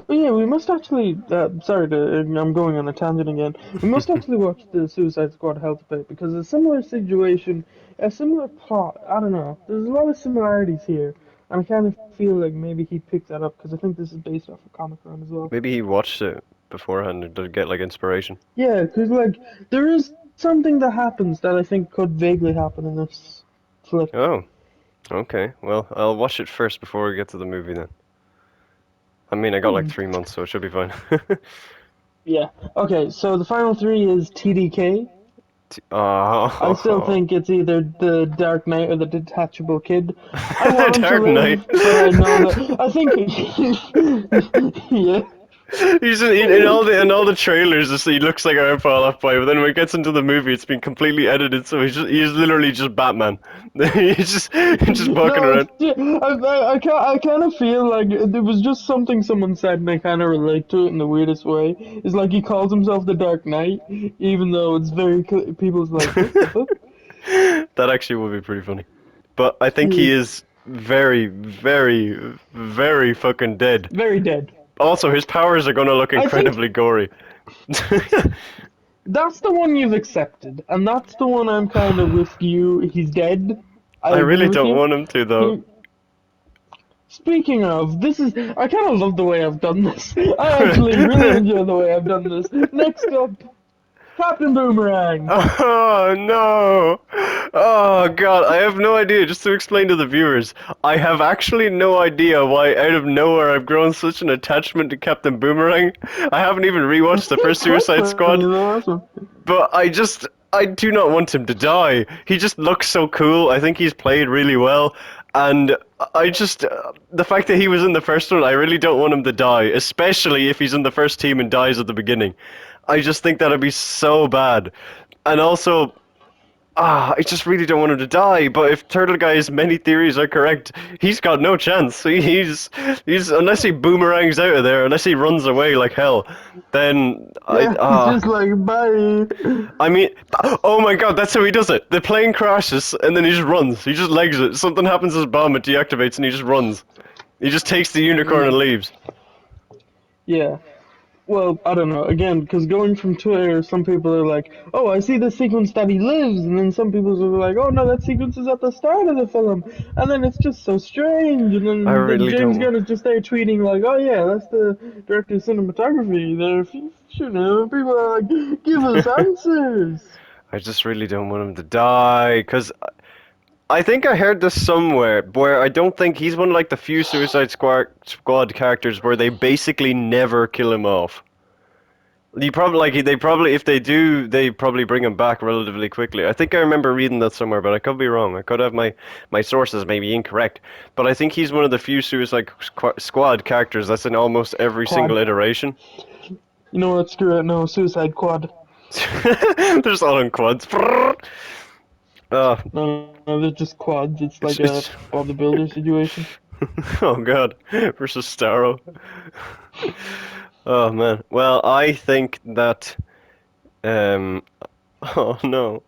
But yeah, we must actually. Sorry, I'm going on a tangent again. We must actually watch the Suicide Squad health debate because a similar situation, a similar plot. I don't know. There's a lot of similarities here, and I kind of feel like maybe he picked that up because I think this is based off a comic run as well. Maybe he watched it beforehand to get like inspiration. Yeah, because like there is something that happens that I think could vaguely happen in this flip. Oh, okay. Well, I'll watch it first before we get to the movie then. I mean, I got like Hmm. 3 months, so it should be fine. Yeah. Okay, so the final three is TDK. I still Oh, think it's either the Dark Knight or the Detachable Kid. I want him to Dark Knight. live, but I know that I think yeah. He's in all the trailers. He looks like Aaron Paul boy, but then when it gets into the movie, it's been completely edited, so he's literally just Batman. He's just walking No, around. yeah, I kind of feel like there was just something someone said, and I kind of relate to it in the weirdest way. It's like he calls himself the Dark Knight, even though it's very people's like, what the fuck? That actually would be pretty funny. But I think Yeah, he is very, very, very fucking dead. very dead. Also, his powers are gonna look I think incredibly gory. that's the one you've accepted, and that's the one I'm kind of with you. He's dead. I I agree really with don't you. want him to, though. He, Speaking of, I kind of love the way I've done this. I actually really enjoy the way I've done this. Next up, Captain Boomerang. Oh no! Oh god, I have no idea. Just to explain to the viewers, I have actually no idea why out of nowhere I've grown such an attachment to Captain Boomerang. I haven't even rewatched the first Quite Suicide funny, Squad, though, that's one. but I do not want him to die. He just looks so cool. I think he's played really well, and the fact that he was in the first one, I really don't want him to die, especially if he's in the first team and dies at the beginning. I just think that'd be so bad. And also, I just really don't want him to die. But if Turtle Guy's many theories are correct, he's got no chance. He's unless he boomerangs out of there, unless he runs away like hell, then Yeah, he's just like, bye. I mean, oh my god, that's how he does it. The plane crashes and then he just runs. He just legs it. Something happens to his bomb, it deactivates, and he just runs. He just takes the unicorn and leaves. Yeah. Well, I don't know. Again, because going from Twitter, some people are like, "Oh, I see the sequence that he lives," and then some people are like, "Oh no, that sequence is at the start of the film," and then it's just so strange. And I then really James don't. Gunn is just there tweeting like, "Oh yeah, that's the director of cinematography." They're shooting him. People are like, "Give us answers." I just really don't want him to die, because I think I heard this somewhere where I don't think he's one of like the few Suicide Squad characters where they basically never kill him off. You probably they probably if they do they probably bring him back relatively quickly. I think I remember reading that somewhere, but I could be wrong. I could have my sources maybe incorrect. But I think he's one of the few Suicide Squad characters that's in almost every Quad. single iteration. You know what? Screw it. No, Suicide Quad. They're just all on quads. Oh, No, they're just quads. It's like a it's Bob the Builder situation. oh god, versus Starro. Oh man. Well, I think that um oh no.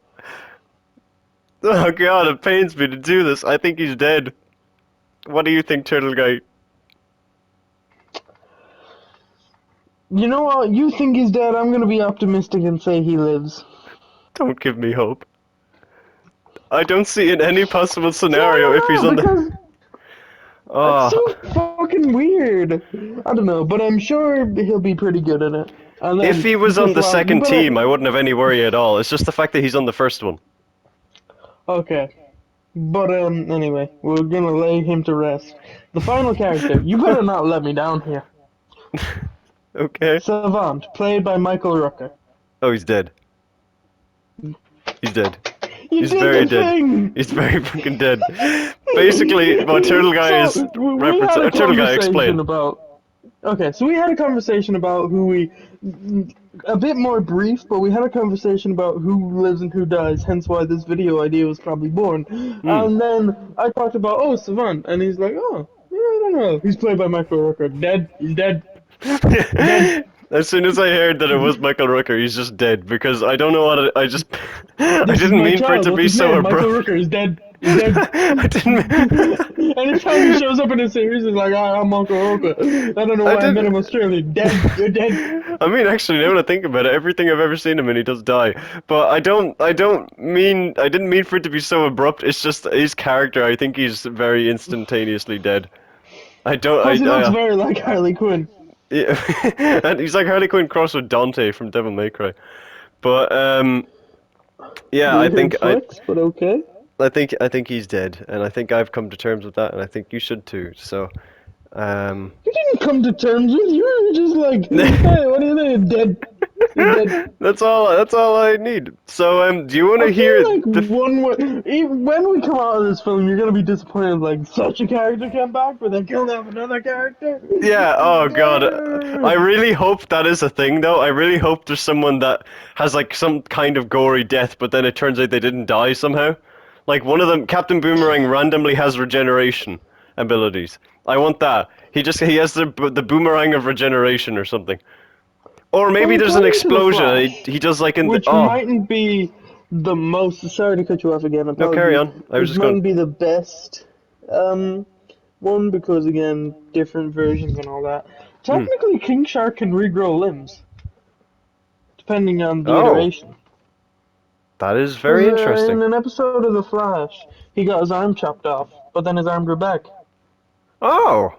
Oh god, it pains me to do this. I think he's dead. What do you think, Turtle Guy? You know what? You think he's dead. I'm gonna be optimistic and say he lives. Don't give me hope. I don't see in any possible I scenario if he's don't on know, the. because it's Oh, so fucking weird. I don't know, but I'm sure he'll be pretty good at it. And if then he was on just the last, you second team, better. I wouldn't have any worry at all. It's just the fact that he's on the first one. Okay, but anyway, we're gonna lay him to rest. The final character. You better not let me down here. Okay. Savant, played by Michael Rooker. Oh, he's dead. He's dead. You He's did very the dead. thing. He's very fucking dead. Basically, what Turtle Guy is So we had referencing. a Turtle Guy, conversation explain. about. Okay, so we had a conversation about who we. A bit more brief, but we had a conversation about who lives and who dies, hence why this video idea was probably born. Hmm. And then I talked about, oh, Savant, and he's like, oh, yeah, I don't know. He's played by Michael Rooker. Dead. He's dead. Dead. As soon as I heard that it was Michael Rooker, he's just dead because I don't know what I just I This is didn't my mean for it child. to What's be his so name? Michael abrupt. Rooker. He's dead. He's dead. I didn't. Anytime he shows up in a series, he's like, "Ah, I'm Michael Rooker." I don't know I why I met didn't. him Australian. Dead. You're dead. I mean, actually, now that I think about it, everything I've ever seen him in, he does die. But I didn't mean for it to be so abrupt. It's just his character. I think he's very instantaneously dead. I don't. Plus, he looks I very like Harley Quinn. yeah. And he's like Harley Quinn crossed with Dante from Devil May Cry. But yeah, Weird flex, but okay. I think he's dead, and I think I've come to terms with that, and I think you should too. So, You didn't come to terms with. You were just like, "Hey, what do you think? Dead. He's dead." that's all. That's all I need. So, do you want to I hear feel like the? even when we come out of this film, you're gonna be disappointed. Like such a character came back, but they killed off another character. Yeah, oh god. I really hope that is a thing though. I really hope there's someone that has like some kind of gory death, but then it turns out they didn't die somehow. Like one of them, Captain Boomerang randomly has regeneration abilities. I want that. He has the boomerang of regeneration or something. Or maybe there's an According to the explosion and Flash, he does like in the which oh mightn't be the most. Sorry to cut you off again. no carry Apologies. on. I was Which just going mightn't be the best one because again, different versions and all that. hmm. Technically, King Shark can regrow limbs depending on the Oh, iteration. that is very 'Cause, interesting. in an episode of The Flash, he got his arm chopped off, but then his arm grew back. Oh,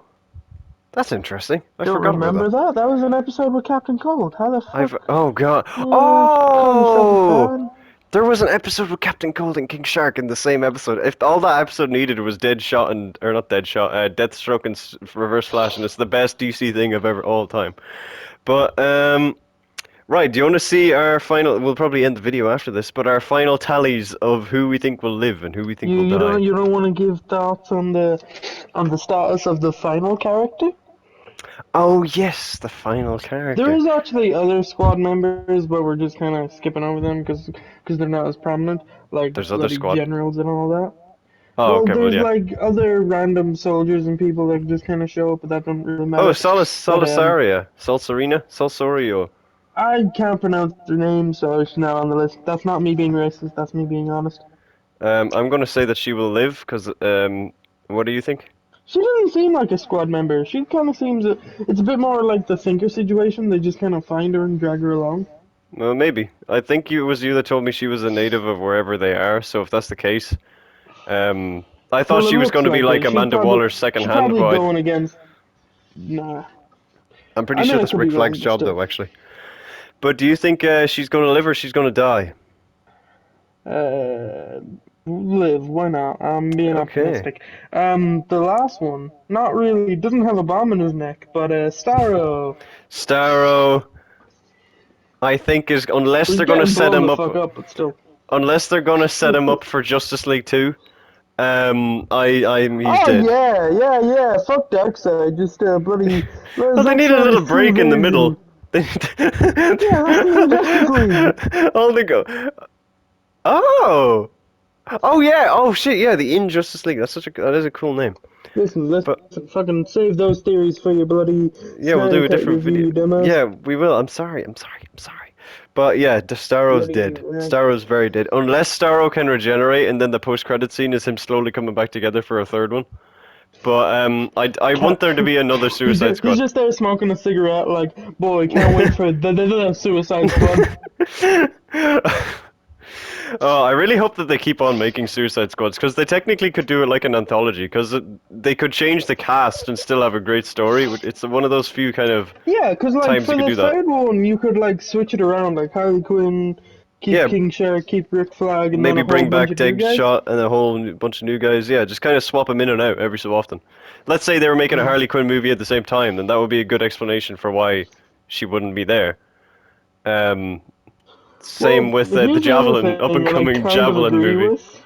that's interesting. I Don't forgot about remember that. that? That was an episode with Captain Cold. How the fuck? Oh god. Call yourself a Oh! fan? There was an episode with Captain Cold and King Shark in the same episode. If all that episode needed was Deadshot and or not Deadshot, Deathstroke and Reverse Flash, and it's the best DC thing of ever all time. But right, do you want to see our final? We'll probably end the video after this, but our final tallies of who we think will live and who we think will die. You don't want to give thoughts on the status of the final character? Oh yes, the final character. There is actually other squad members, but we're just kind of skipping over them because they're not as prominent, like There's other bloody squad. generals and all that. Oh, Well, okay, well there's yeah. like other random soldiers and people that just kind of show up, but that don't really matter. Oh, But, Salsario. I can't pronounce their names, so it's not on the list. That's not me being racist. That's me being honest. I'm gonna say that she will live because what do you think? She doesn't seem like a squad member. She kind of seems it's a bit more like the Thinker situation. They just kind of find her and drag her along. Well, maybe. I think it was you that told me she was a native of wherever they are. So if that's the case, I thought Well, it she was looks going to be like like it. She's Amanda probably- Waller's she's second hand, probably but going against. Nah. I'm pretty I sure mean, I that's could Rick be Flag's wrong, job, still. though, actually. But do you think she's going to live or she's going to die? Live. Why not? I'm being Okay. optimistic. The last one, not really. Doesn't have a bomb in his neck, but Starro. Starro, I think is unless He's they're going to getting set blown him the up, fuck up, but still. unless they're going to set him up for Justice League 2. He's Oh dead. yeah. Fuck Darkseid. Just bloody. Well, they need a little break in the middle. Yeah, that's the Injustice League. Only go. Oh. Oh yeah. Oh shit. Yeah, the Injustice League. That is a cool name. Listen, let's But fucking save those theories for your bloody yeah, we'll do Snyder a Cut different video. review, dumbass. Yeah, we will. I'm sorry. I'm sorry. I'm sorry. But yeah, Starro's Bloody dead. right. Starro's very dead. Unless Starro can regenerate, and then the post-credit scene is him slowly coming back together for a third one. But I want there to be another Suicide He's Squad. just there smoking a cigarette, like, boy, can't wait for the Suicide Squad. Oh, I really hope that they keep on making Suicide Squads, because they technically could do it like an anthology, because they could change the cast and still have a great story. It's one of those few kind of Yeah, because, like, times for you could the do that. third one, you could, like, switch it around, like, Harley Quinn, keep Yeah, King Shark, keep Rick Flag, and then maybe a whole bring bunch back of new guys. Deadshot and a whole bunch of new guys. Yeah, just kind of swap them in and out every so often. Let's say they were making a Harley Quinn movie at the same time, then that would be a good explanation for why she wouldn't be there. Um, Same Well, with the here's the other Javelin, up thing and that I coming kind of Javelin agree movie. with.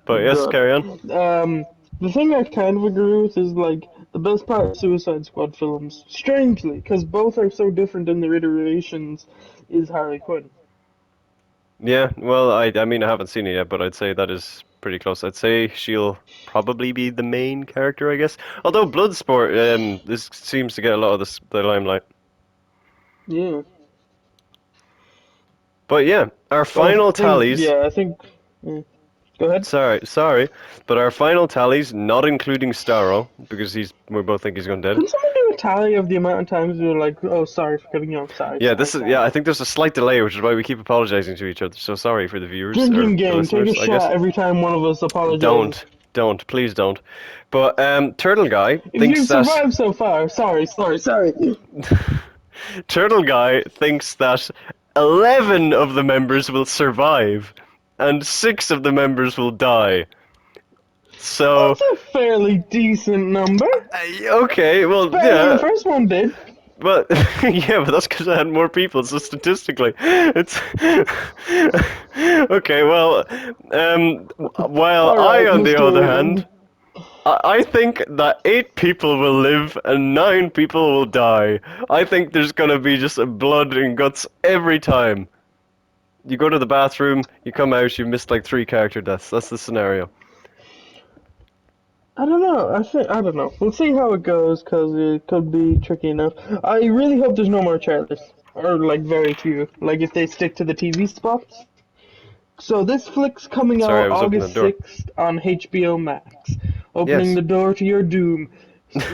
But yes, God. carry on. The thing I kind of agree with is, like, the best part of Suicide Squad films, strangely, because both are so different in their iterations, is Harley Quinn. Yeah, well, I mean, I haven't seen it yet, but I'd say that is pretty close. I'd say she'll probably be the main character, I guess. Although Bloodsport, this seems to get a lot of the limelight. Yeah. But yeah, our But I final think, tallies. yeah, I think. Yeah. Go ahead. Sorry, but our final tallies, not including Starro, because we both think he's gone dead. Can someone do a tally of the amount of times we were like, oh, sorry for cutting you off, sorry, Yeah, sorry. I think there's a slight delay, which is why we keep apologizing to each other. So sorry for the viewers or Drinking the game, take a listeners, I guess. shot every time one of us apologizes. Please don't. But Turtle Guy If thinks you've that survived so far, sorry. Turtle Guy thinks that 11 of the members will survive and 6 of the members will die. So, That's a fairly decent number. okay, well, Better than the yeah. first one did. Well, yeah, but that's because I had more people, so statistically, it's okay. Well, while I, Alright, on the other Mr. hand, I think that 8 people will live and 9 people will die. I think there's gonna be just blood and guts every time. You go to the bathroom, you come out, you missed like 3 character deaths. That's the scenario. I don't know. I don't know. We'll see how it goes, cause it could be tricky enough. I really hope there's no more trailers, or like very few. Like if they stick to the TV spots. So this flick's coming Sorry, I out was opening the August door. 6th on HBO Max, opening Yes. the door to your doom.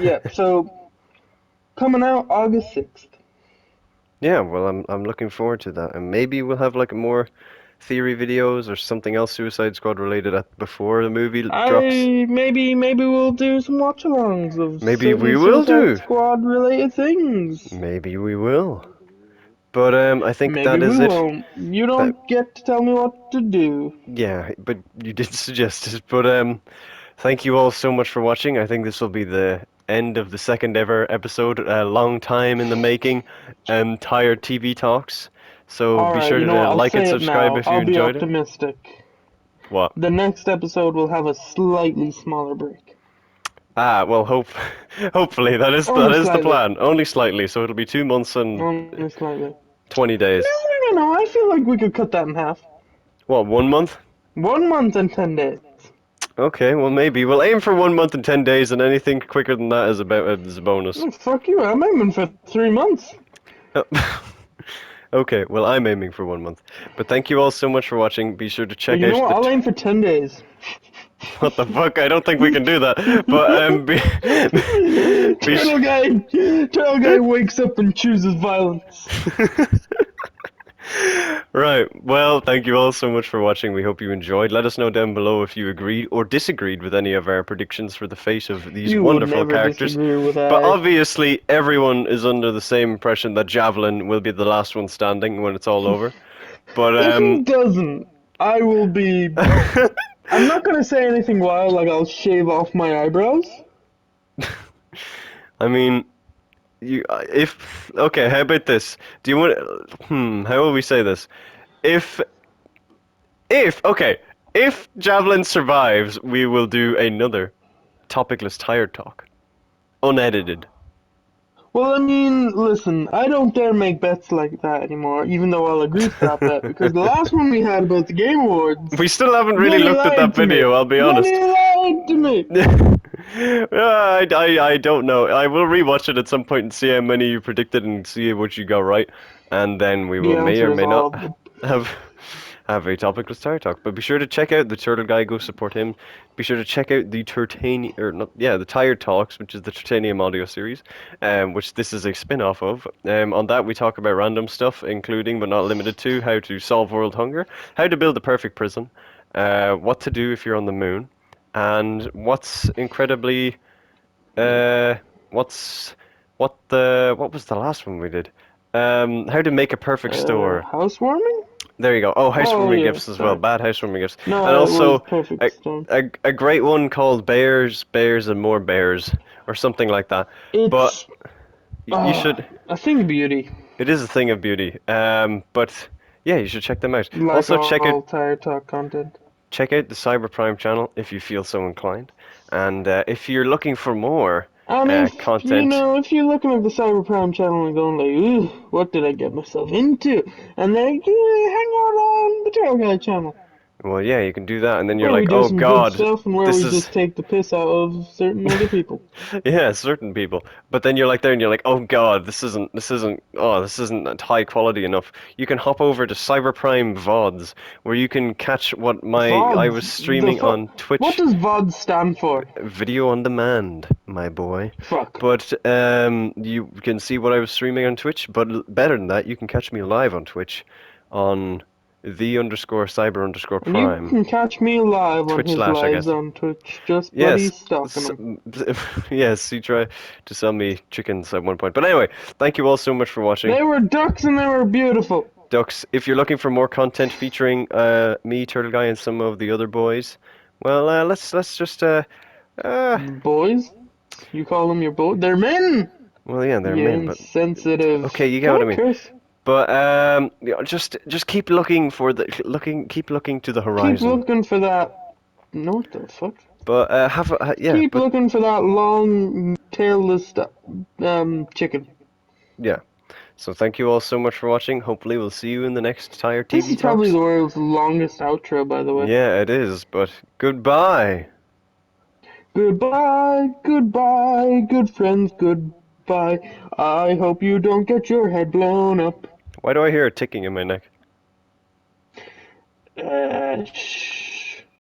Yeah. So coming out August 6th. Yeah, well, I'm looking forward to that, and maybe we'll have like more theory videos or something else Suicide Squad related before the movie drops. Maybe we'll do some watch-alongs of Maybe certain we will Suicide do. Squad related things. Maybe we will. But I think Maybe that we is it. won't. You That don't get to tell me what to do. yeah, but you did suggest it. But thank you all so much for watching. I think this will be the end of the second ever episode. A long time in the making. Tired TV talks. So be Alright, sure you know what? to I'll like and say it subscribe now. if you I'll be enjoyed it. optimistic. What? The next episode will have a slightly smaller break. Ah, well, hopefully that Only is the slightly. plan. Only slightly, so it'll be 2 months and Only slightly. 20 days. No. I feel like we could cut that in half. What, 1 month? 1 month and 10 days. Okay, well maybe we'll aim for 1 month and 10 days, and anything quicker than that is a bonus. Oh, fuck you. I'm aiming for 3 months. Okay, well I'm aiming for 1 month. But thank you all so much for watching. Be sure to But check you know out what? I'll aim for 10 days. what the fuck? I don't think we can do that. But Turtle guy wakes up and chooses violence. Right. Well, thank you all so much for watching. We hope you enjoyed. Let us know down below if you agreed or disagreed with any of our predictions for the fate of these You would wonderful never characters. disagree with But that. obviously, everyone is under the same impression that Javelin will be the last one standing when it's all over. But If he doesn't, I will be. I'm not gonna say anything wild, like I'll shave off my eyebrows. I mean, okay, how about this? Do you want? How will we say this? If okay, if Javelin survives, we will do another topicless tired talk, unedited. Well, I mean, listen, I don't dare make bets like that anymore, even though I'll agree to that bet, because the last one we had about the Game Awards, We still haven't really bloody looked at lied that to me. video, I'll be Bloody honest. lied to me. I don't know. I will rewatch it at some point and see how many you predicted and see what you got right, and then we The will may answer or is may all not of them. have a topicless tire talk. But be sure to check out the Turtle Guy. Go support him. Be sure to check out the Turtanium or not, yeah, the Tire Talks, which is the Turtanium audio series, which this is a spin-off of. On that we talk about random stuff, including but not limited to how to solve world hunger, how to build the perfect prison, what to do if you're on the moon, and what's incredibly uh what's what was the last one we did? How to make a perfect store. Housewarming? There you go. Oh, Oh, housewarming yeah, gifts as well. sorry. Bad housewarming gifts. And No, it was also Perfect a, Storm. a great one called Bears, Bears and More Bears or something like that. But It's, you should a thing of beauty, it is a thing of beauty. But yeah, you should check them out. like Also all Tire Talk content. check out the Cyberprime channel if you feel so inclined. And if you're looking for more And if, content. if you're looking at the Cyberprime channel and going like, ooh, what did I get myself into? And then, hang out on the Trail Guy channel, Well, yeah, you can do that, and then you're where we like, do oh some good God, stuff and where this we is just take the piss out of certain other people. yeah, certain people. But then you're like there, and you're like, oh God, this isn't high quality enough. You can hop over to Cyberprime VODs, where you can catch what I was VODs, streaming on what Twitch, does VOD stand for? video on demand, my boy. Fuck. But you can see what I was streaming on Twitch. But better than that, you can catch me live on Twitch, on the underscore cyber underscore And you prime. can catch me live on Twitch his slash, I lives guess. on Twitch, just bloody Yes, stalking him. yes, he tried to sell me chickens at one point. But anyway, thank you all so much for watching. They were ducks and they were beautiful. Ducks, if you're looking for more content featuring me, Turtle Guy, and some of the other boys, well, let's just uh, Boys? You call them your boy? They're men! well, yeah, they're You men, but insensitive. okay, you get Can what I I mean. curse? But just keep looking for keep looking to the Keep horizon. looking for that. No, what the fuck? But yeah, Keep but looking for that long tailless chicken. yeah. So thank you all so much for watching. Hopefully we'll see you in the next Tire This TV is probably Talks. the world's longest outro, by the way. Yeah, it is, but goodbye. Goodbye, goodbye, good friends, goodbye. I hope you don't get your head blown up. Why do I hear a ticking in my neck? Shh.